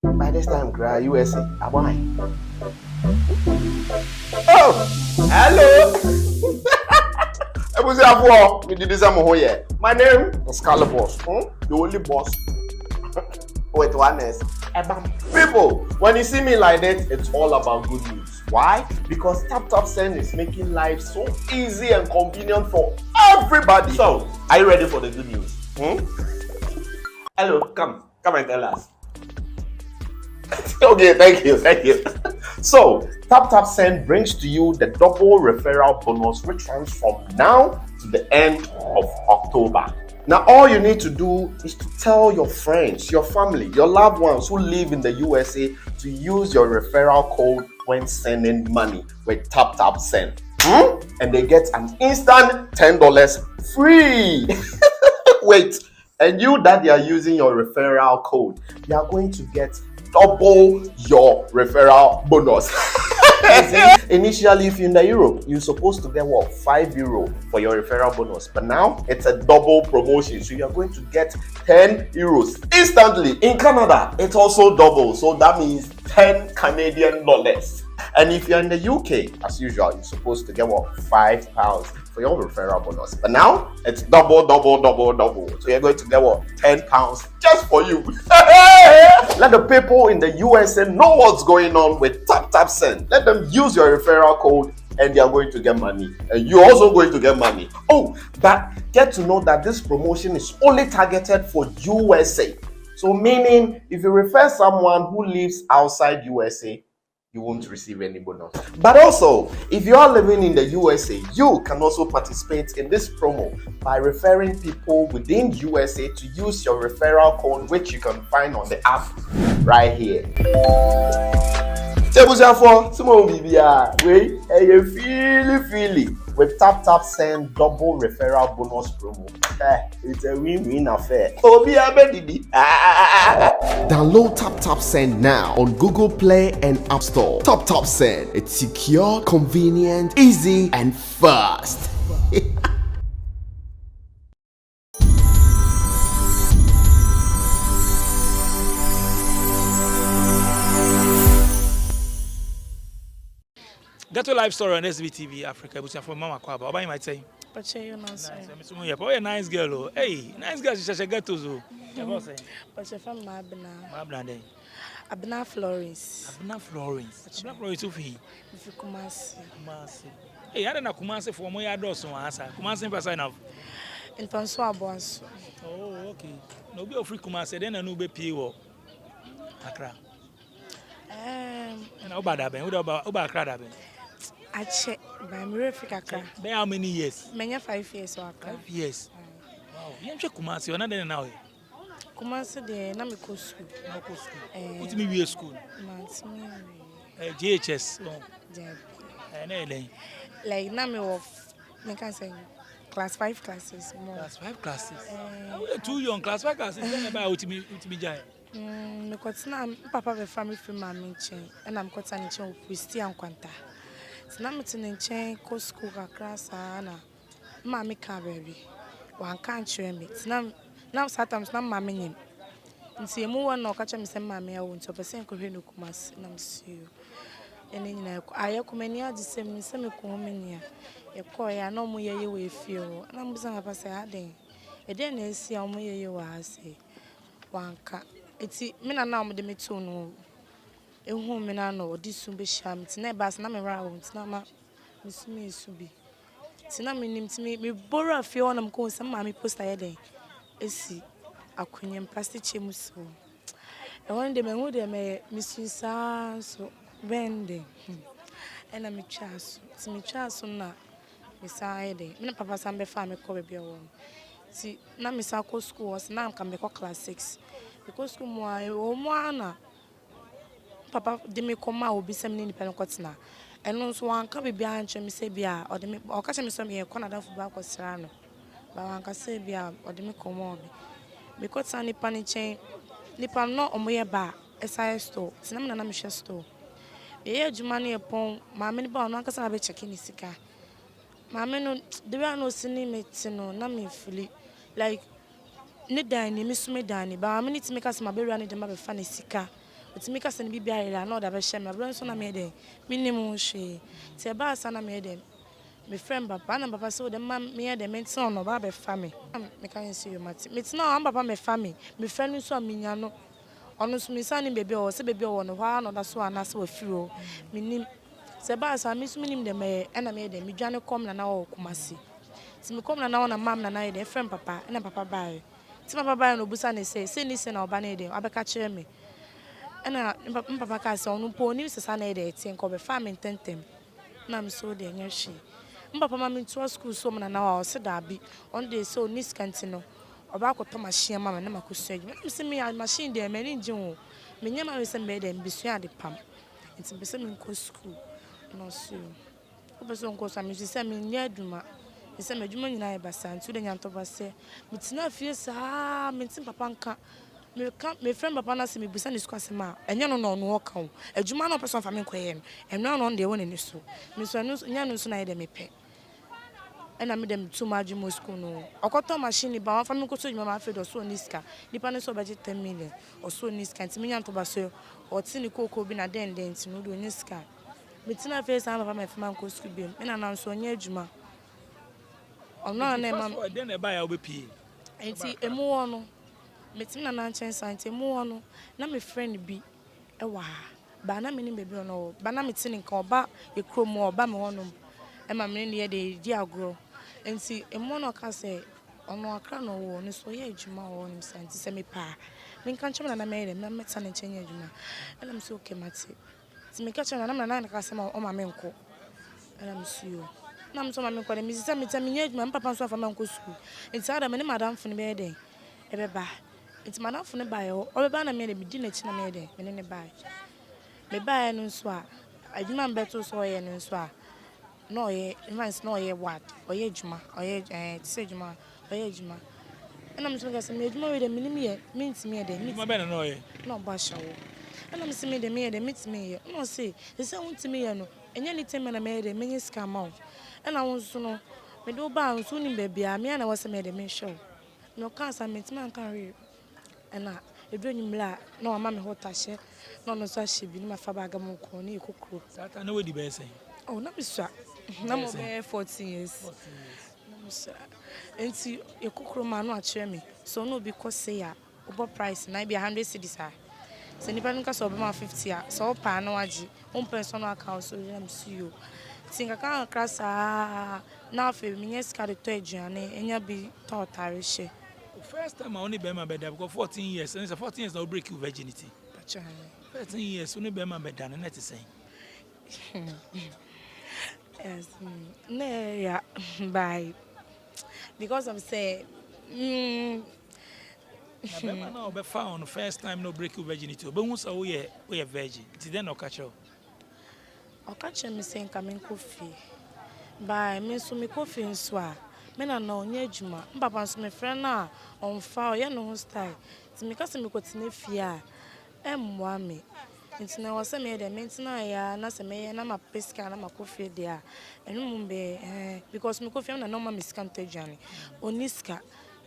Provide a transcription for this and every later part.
By this time, cry USA. Why? Oh, hello. My name is Carla Boss. The only boss. Wait, one is. People, when you see me like that, it's all about good news. Why? Because Tap Send is making life so easy and convenient for everybody. So, are you ready for the good news? Hello, come and tell us. Okay, thank you. So, Tap Send brings to you the double referral bonus, which runs from now to the end of October. Now, all you need to do is to tell your friends, your family, your loved ones who live in the USA to use your referral code when sending money with Tap Send. And they get an instant $10 free. Wait, and you that you are using your referral code, you are going to get double your referral bonus. Initially, if you're in the Europe, you're supposed to get what, €5 for your referral bonus, but now it's a double promotion, so you're going to get €10 instantly. In Canada, it's also double, so that means 10 Canadian dollars. And if you're in the UK, as usual, you're supposed to get what, £5 for your referral bonus. But now it's double. So you're going to get what, £10 just for you. Let the people in the USA know what's going on with Tap Send. Let them use your referral code and they are going to get money. And you're also going to get money. Oh, but get to know that this promotion is only targeted for USA. So meaning if you refer someone who lives outside USA, you won't receive any bonus. But also, if you are living in the USA, you can also participate in this promo by referring people within USA to use your referral code, which you can find on the app right here. With Tap Send double referral bonus promo. It's a win-win affair. Download Tap Send now on Google Play and App Store. Tap Send. It's secure, convenient, easy, and fast. Ghetto live story on SBTV Africa. But from Mama Kwaba. What you might say? But you know, Oh, a nice girl. Oh, hey, nice girl. She's a ghetto. but you're from Mabna. Mabna. Abna Florence. Abna Florence. Abna Florence. If you Kumasi. Hey, I don't know Kumasi for my address. Kumasi person enough. In Francois Bois. Oh, okay. No be free Kumasi. Then I know be PO. Accra. And Obada Ben. Oba Accra da Ben. I check by Mirific Accra. By how many years? Many 5 years or 5 years. Wow. You check Kumasi. You're not there now. Kumasi de na me go school. No go school. What me we school? JHS. Like na me of me can say class 5 classes more. Class 5 classes. We're too young. Class 5 classes. Then about ultimate jai. Me kotina papa be family from mama nchen. And I'm kotina nchen Christian kwanta. Tina me tin nchen ko school kakra sa na mama ka baby. Wan kan chere me. Tina now sometimes na mama nyim. Nti emu won na okacha me se mama ya won to person ko hwe no kumas na msiu. Ene nyina aye komani adi se me ko homania. E ko ya na omo ye we fie o. Na mbuza papa se aden. E den na esi omo ye wa ase. Wanka eti me na omo de metu no. Ehu me na no odi su be sham ti na bas na me ra wo ti na ma misumi esu bi. Ti na me nim ti me borrow afie won am ko se ma me poster ye den. Esi akunyem plastic chemuso. E won de me hu de me misusa so bende. And I'm a chas. It's me chas na beside me na papa sambe fa me ko be won. Ti na me sa ko school was na am kan be ko class 6. Because school mo ayi o mo ana papa de me ko ma obi sem ni nipa no kotina. Eno so wan ka be bia anche me se bia o de me o ka che me so me ko na da football ko sra no. Ba wan ka se bia o de me ko mo obi. Because ani pani chen nipa no omoye ba SI store. Ti na me na me hwe store. Ye adwuma na epon maame ne ba no anka sa be check ni sika. Maame no the way no sini meti no na me fili like ne dan ni me sume dan ni ba maame ne ti me ka sa ma be wura ne de ma be fa ne sika Oti mi ka se ne bibia ira na oda be hye me bro nso na me de minimum hwe ti e ba asa na me de me friend papa na papa so de mam me de me tin no ba be fa me me kan see you mati me tin am papa me fa me friend nso a minya no ono so me sa ni baby o se baby o no hwa na oda so ana se wa firi o minim se ba asa me so minim de me na me de me dwane kom na o kumasi ti me kom na o na mam na de friend papa na papa bai ti papa bai no busa ne se ni se na oba na de abeka kire me na papa ka se ono po ni se sa na de ti nko be fa me tentem na me so de nya hwe papa ma me to school so na o se da bi on dey so ni scanty no oba akoto machine mama na makosu adwuma me se me machine de me ni nje ho me nya ma we se me de mbisu ade pam nti be se me nko school no so o be so nko so me se me nya adwuma me se me adwuma nyina e basa nti de nya nto ba se me tina fie sa me tin papa nka me friend papa na se me busa ni school asema enye no no no ka ho adwuma na person fa me nkoye no enno no de woni ni so me so nya no so na ye de me pe and I made them too much in Moscow. No, I got a machine, but I'm going to my friend or so niska. Depending on budget 10 million or so niska. And me and Tobaso or Tinico could be a den dance no do niska. But in a face, I'm a my family could school beam. And I'm so near Juma. Or no, name, then a buy LBP. and see a more. Metina na chance ante mu no na me friend bi e wa ba na me ni baby no ba na me tini nka oba e krom oba me wonom e ma me ne de di agro enti e mo no ka se ono akra no wo ni so ye adwuma wo nim sa enti se me pa me nka nchema na me de me meta ne chenye adwuma e na me so okay mate ti me ka chema na ka se ma o ma me nko e na me so yo na me so ma me nko de me se me ta me nya adwuma papa so afa ma nko school enti ada me ne madam fune be de e be ba enti madam fune ba yo o be ba na me de me di na chi na me de me ne ba me ba no so a adwuma mbeto so ye no so a no ye advance no ye what oye adwuma oye tse adwuma oye adwuma ena me so ga se me adwuma we de minim ye mentimi ye de Ma be no ye no ba shawo ena me se me de me ye de mentimi ye no se se wontimi ye no enya ni tem na me ye de menye scam out ena won so no me do ba nso ni ba bia me na wo se me de me show no kan sa mentimi an kan re ena edu enyimla na o ma me hota hye na no so ahye bi ni ma fa ba ga mo ko ni ekokro sata na we di be say oh na me so na mo be 14 years na me so enti ekokro ma no a kire me so no bi ko say ya obo price na bi 100 cedis a se nipa nka so obo ma 50 a so pa na waji on person no account so am see you tinga kan krasa na fe mi nye ska de to aduane enya bi to tare hye first time I only be my bed because 14 years and it's 14 years now break you virginity 13 years only be my bed and net is saying yes no yeah bye because I'm say na now be found first time no break you virginity but who say we virgin it then no catch up o ka che me say nka me nkofi bye me so me kofi nso a me na na onye adwuma papa nso me friend na on fa o ye no style ti me ka se me kotine fie a emwa me nti na wose me de mentina ya na se me na ma peska na ma kofi de a enu mu be because me kofi na no ma miska ntaduane oniska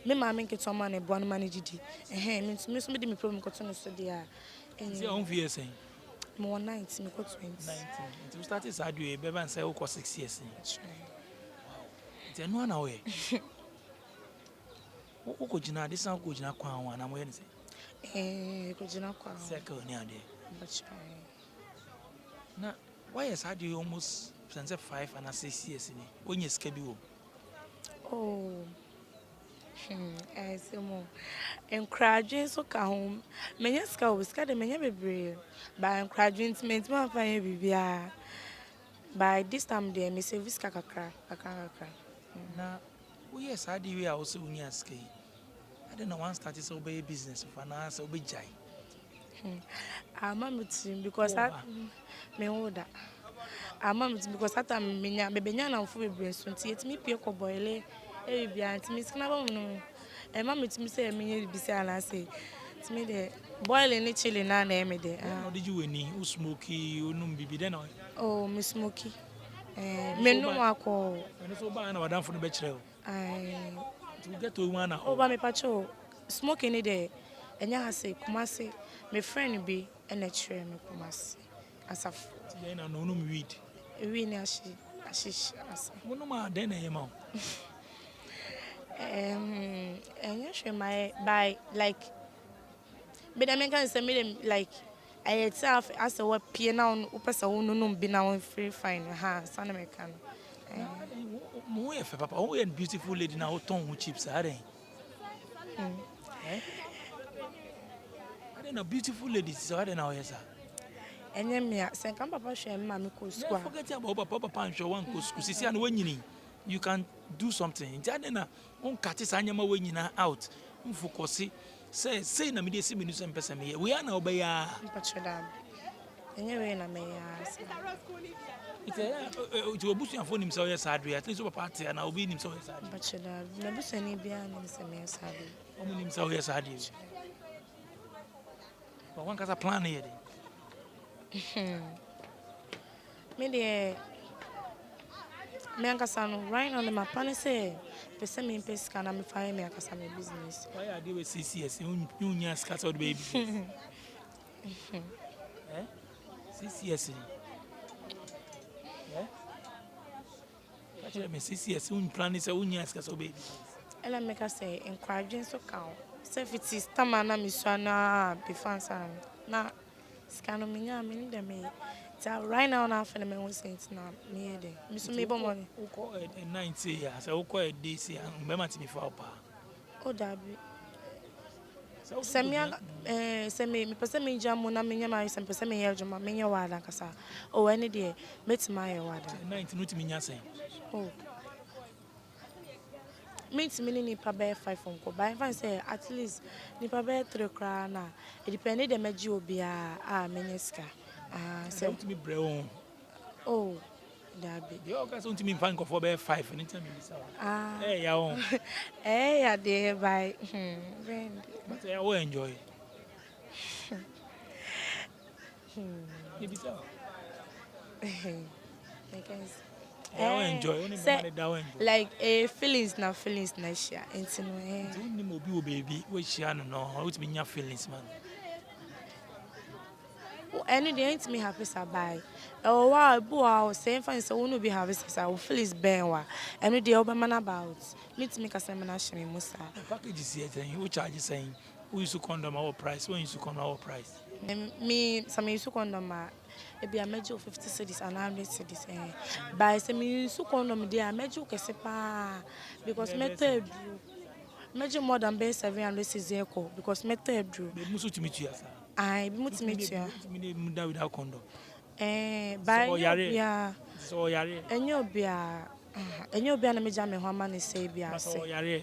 me ma me nketo ma na ebo na managedi me so me de me problem ko to no so de a see on fear saying mo 19 me ko 20 19 it started sad way be ban say o 6 years it's no na we o ko jina de san ko jina kwan wa na mo ye ne say ko jina kwa circle ni ade na why is had you almost since 5 and 6 years ni onye ska bi wo oh say mo encouraging so ka home menya ska o ska de menya bebre by encouragement ma fa ye bibia by this time there me say viska kakra na wo yes had you a wo se onye ska yi I don't know one start is obey business for na so be jai ama mutim because that me oda ama mutim because that time menya bebenya na mfo bebre so nti etimi pie ko boile e bia nti miskina ba no e ma mutim say menye bi say ala say timi de boile ni chili na na eme de how did you any who smoky onum bibi den oh me smoky me no akọ and so ba na wadan fo no be kire o ai to get to one na oh ba me pacho smoky ni de enya ha say kuma say me friend bi and a tray me kumas as a Then I know no weed. really ashish as Monoma then I am. and you my by like but I can say me like I itself as a what piano upasa unum be now free fine ha son American. More papa, oh, and beautiful lady now, tongue chips are they? I don't know, beautiful ladies, so I don't know, yes, sir. And then me send come papa share mammy cool Never square. forget about Papa Punch or one course, and when you can do something. Jadena, on Catis Anyama when you out, Fukosi, say, na media minutes and person here. We are now by Patchodam. And you in a may ask. it's a bush and phone himself, yes, Adria, at least a party, and I'll be himself, yes, Patchodam. Never send any behind him, yes, I Adria. Himself, yes, Adria. But one has a plan here. Me de me ankasa right on my plan say person me pay scan am fire me ankasa me business. Why are they with CCS? You need scattered baby. CCS. Catch me CCS. You plan is a unya scattered baby. Ela make us say encouraging so count. Say if it is tamana me so na be fansa na scan me nya me dem me. Right now na for me say it na me dey. Me so me bo money. Who call it 90 years? Who call it this year? Remember to me for pa. O dabi. Semia se me pese me jamu na me nya ma se pese me ye juma me nya wada kasa. O any dey metima ye wada. 90 no to me nya say. Oh. Meet me nipa be 5 on ko. But if I say at least nipa be 3 kra na. It depend the meji obi a menyeska. Say to me bre oh. Dabi. The other person to me find for be 5 anytime me say. Eh ya on. Eh ya dey by. But I will enjoy. Maybe so. I will enjoy. Only money that will enjoy. Like feelings na share. Into no eh. You need mobile baby. We share no. How to be your feelings man. Any day ain't me happy sa buy. Oh wow, boy, say fine so won't be happy sa. We feel is ben wa. Any day oba man about. Meet me kasa me na shame musa. Package is here saying who charge saying who used to condom our price, when used to condom our price. Me some used to condom e be a major 50 cedis and 100 cedis by some used to condom dey a major kese pa because method major more than be 700 cedis because method drew. Be musu to meet you sir. I be mutu meet you. Me muda without condom. By yeah. So yare. Enyo bia na meja me ho ama ne say bia say. So yare.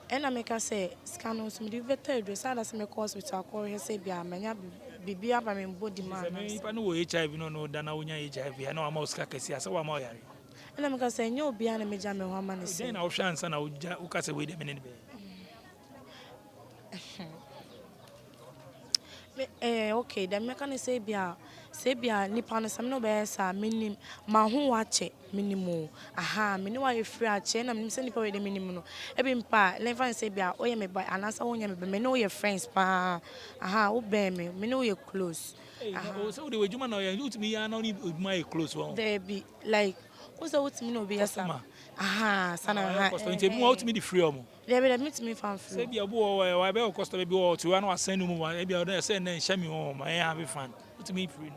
And I make her say, scanos, me do better dress. I me cause with our call here say, Bia, Mania, Bibia, by me body man. If I know HIV, no, than I HIV, I know I'm Oscar Cassia, so I'm all. And I'm going to say, no, Bia, and Major, me woman is saying, I'll chance and I'll cast away the minute. Okay, then me can say, Bia, Nippon, some no bears are minim, my home watch it, minimum. Aha, me know I free a chain, I'm sending for the minimum. Every pa, never say, Bia, oh, me by an answer on you, but me know your friends, pa. Aha, oh, bear me know you're close. So the way you man, you to me, I don't need my close one. There be like, what's the what me no be a summer? Aha, sana, to me the free. There be meet me from free. Say be a boy, I better cost maybe or to one send you more, maybe I'll send and shame you home. I have fun. To me free.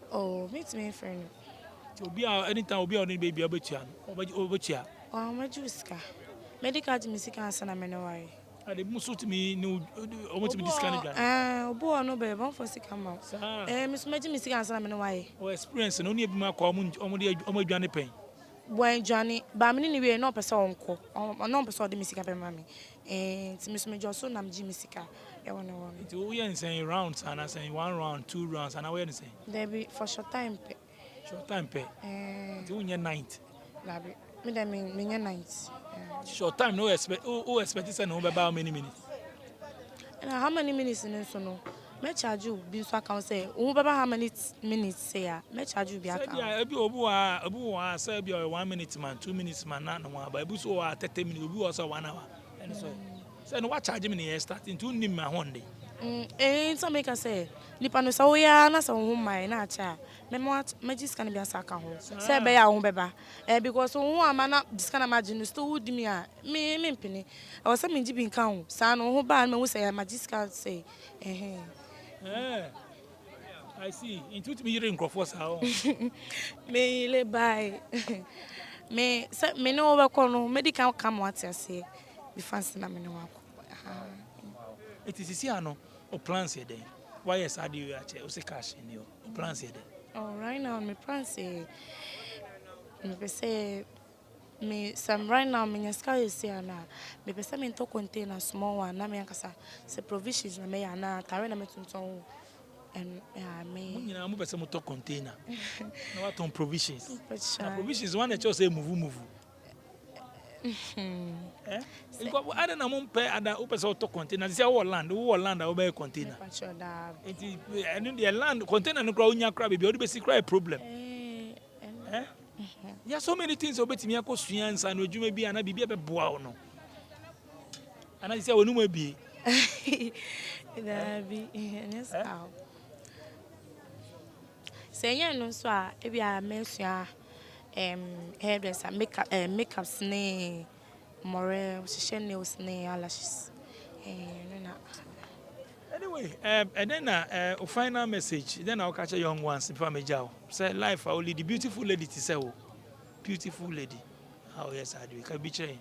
Oh, meet me friend. To be out anytime will be on the baby over here. Oh, my juice car. Medical music and son, I'm why. The musu to me no want to be discounted. Boy, no baby, one for sick amount. Miss Magic music and son, I'm why. Or experience and only be my common only Johnny Pain. When Johnny, but I'm in anyway, no person call, or no person the music up, mammy. And Miss Major, so I'm Jimmy Sika. I want to worry. We are saying rounds and I say 1 round, 2 rounds, and I will say. There be for short time. Short time pay. Do your night. Labby, me that mean your night. Short time, no expect. Oh, expect to know about many minutes. And how many minutes in so no? Me charge you be so account say. How many minutes say? Me charge you be account. Yeah, obu say be 1 minute man, 2 minutes man, na no but obu so 30 minutes, obu also 1 hour. And so no what charge me near starting to nim my one day. So make us say nipa no so ya na so ho mai na acha me magis can be asaka ho say be ya ho beba because ho ama na dis kana imagine still would me a me mpini I was say me gibi nka ho sa no ho ba me wo say magis can say I see. Into me hearing Crawford's how. me le bye. Me say me no we ko no medical come what I say. Be fancy na me no wako. It is easy no or plans here then. Why is I do you actually say cash in your plans here then? Oh, right now me plan say me say me some right now me nyaka is here na me say me to container small one na me ankasa say provisions na me ya na tare na me tunton and me You know, I'm person to container. No what on provisions. but Now provisions one that you say move. Eh? You got I don't know pay other person to container. Say our land I be container. It is and the land container no crowd nya crab be o be see cry problem. Eh? There are so many things obetimi akosua nsa na odwuma bi ana bibia be boa no. Ana say wonu ma bi. That be yes how. Say yeah no so a e bia mesua hairdresser makeup ne more she nails ne eyelashes. No. Anyway, and then final message. Then I'll catch a young ones before me jaw. Say life only the beautiful lady to say beautiful lady. Oh yes, I do. Can be trained.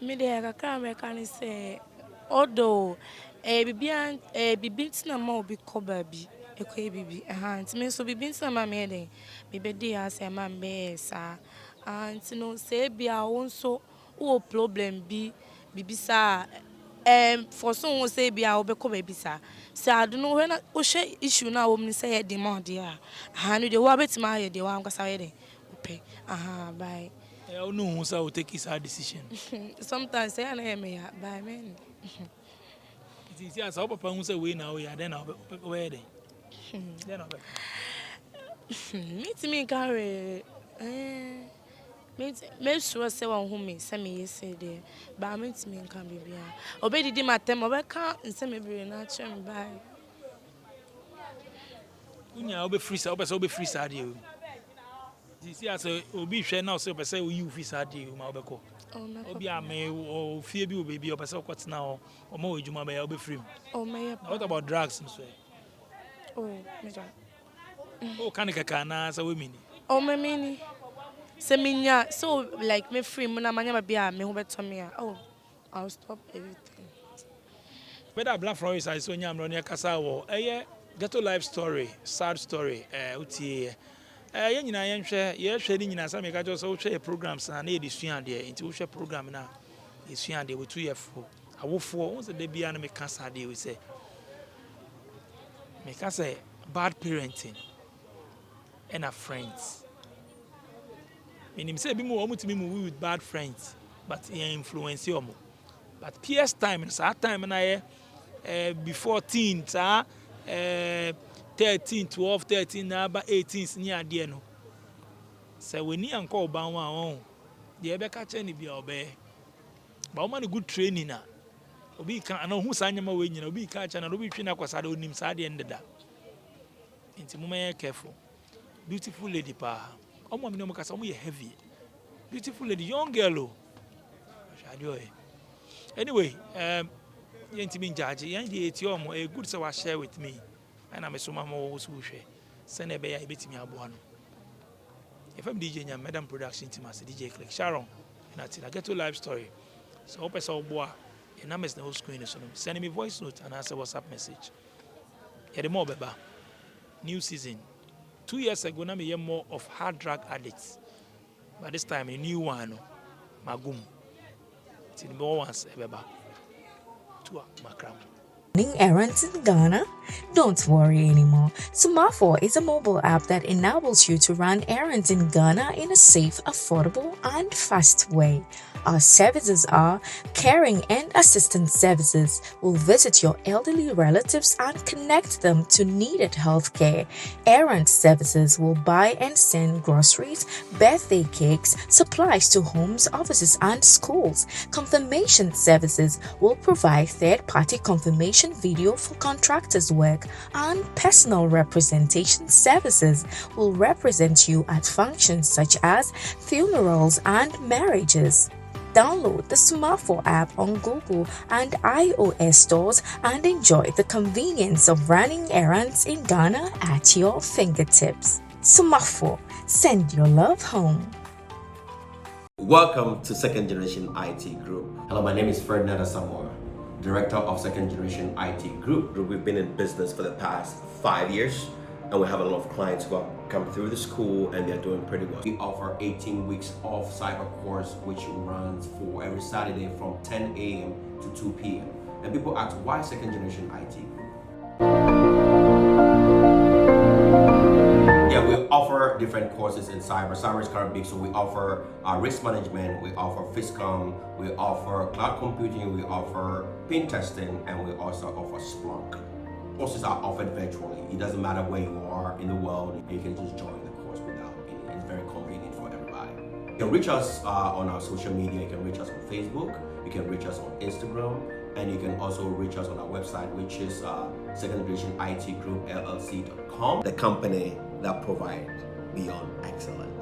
Me dey kakra me kan say although bibi tina ma obi ko ba bi ekwe bibi nti me so bibi tina ma me dey me be dey as ma me sa nti no say bia won so wo problem bi bibi sa for so won say bia wo be ko ba bi sa adu no we na wo hwe issue na wo me say e dey ma dey no dey wo betima ye dey wa nkasa ye dey ope bye. I don't know who will take his hard decision. Sometimes I don't hear by men. It is yes, our papa who say we now, then I'll be where then. Then I'll be. Meet me carry. Make sure say one whom me send me yesterday. But meet me can be here. Obey the matem over can't and send me be not chum by. I'll be free, I'll be free, Sadio. This year, so Obi share now, so say you fish at you, Malbeco. Obi, I may or fear you, baby, or person what's now, or more, you may be free. Oh, may What about drugs? Oh, Major. Oh, Kanika, so women. Oh, my mini. Seminia, so like me free, Mona Mania be a me who better me. Oh, I'll stop everything. Better Black Flores, I saw Yam Ronia Casawo, a ghetto life story, sad story, Uti. You know, I'm sure you're sharing in a some share programs and a disunion there into share program now. It's young there with 2 years for. I will for once the baby and make cancer day, we say. Make us say bad parenting and our friends. Meaning, say, be more to me with bad friends, but he influence you. But PS time is our time and I before teens, 13, 12, 13, now about 18 near the end. So when you call Bawa on, the ever catch any be obey. Bauman good training now. Obi can know who's on your way, you know, be catch and Obi Trina was at him side end of that. Into Mumma careful. Beautiful lady pa. Oh, mommy, no more heavy. Beautiful lady, young girl. Anyway, you ain't been judged. You ain't a good so share with me. And I'm a Sumafo who share. Send a bear, I bet me a one. If I'm DJ, Madam Production team as DJ Click Sharon, and I get to live story. So, hope I saw boy, and I'm the whole screen. Send me voice note and answer WhatsApp message. Yeah, the more beba. New season. 2 years ago, I'm a more of hard drug addicts. But this time, a new one, Magum. It's the more ones, beba. To Macram. Running errands in Ghana? Don't worry anymore. Sumafo is a mobile app that enables you to run errands in Ghana in a safe, affordable, and fast way. Our services are caring and assistance services. We'll visit your elderly relatives and connect them to needed healthcare. Errand services will buy and send groceries, birthday cakes, supplies to homes, offices, and schools. Confirmation services will provide third-party confirmation video for contractors' work, and personal representation services will represent you at functions such as funerals and marriages. Download the Sumafo app on Google and iOS stores and enjoy the convenience of running errands in Ghana at your fingertips. Sumafo, send your love home. Welcome to Second Generation IT Group. Hello, my name is Ferdinand Asamoah, Director of Second Generation IT Group. We've been in business for the past 5 years, and we have a lot of clients who have come through the school and they're doing pretty well. We offer 18 weeks of cyber course, which runs for every Saturday from 10 a.m. to 2 p.m. And people ask, why Second Generation IT Group? Yeah, we offer different courses in cyber. Cyber is kind of big, so we offer risk management, we offer FISCOM, we offer cloud computing, we offer pen testing, and we also offer Splunk. Courses are offered virtually. It doesn't matter where you are in the world, and you can just join the course without any. It's very convenient for everybody. You can reach us on our social media. You can reach us on Facebook, you can reach us on Instagram, and you can also reach us on our website, which is secondgenerationitgroupllc.com, the company that provides beyond excellence.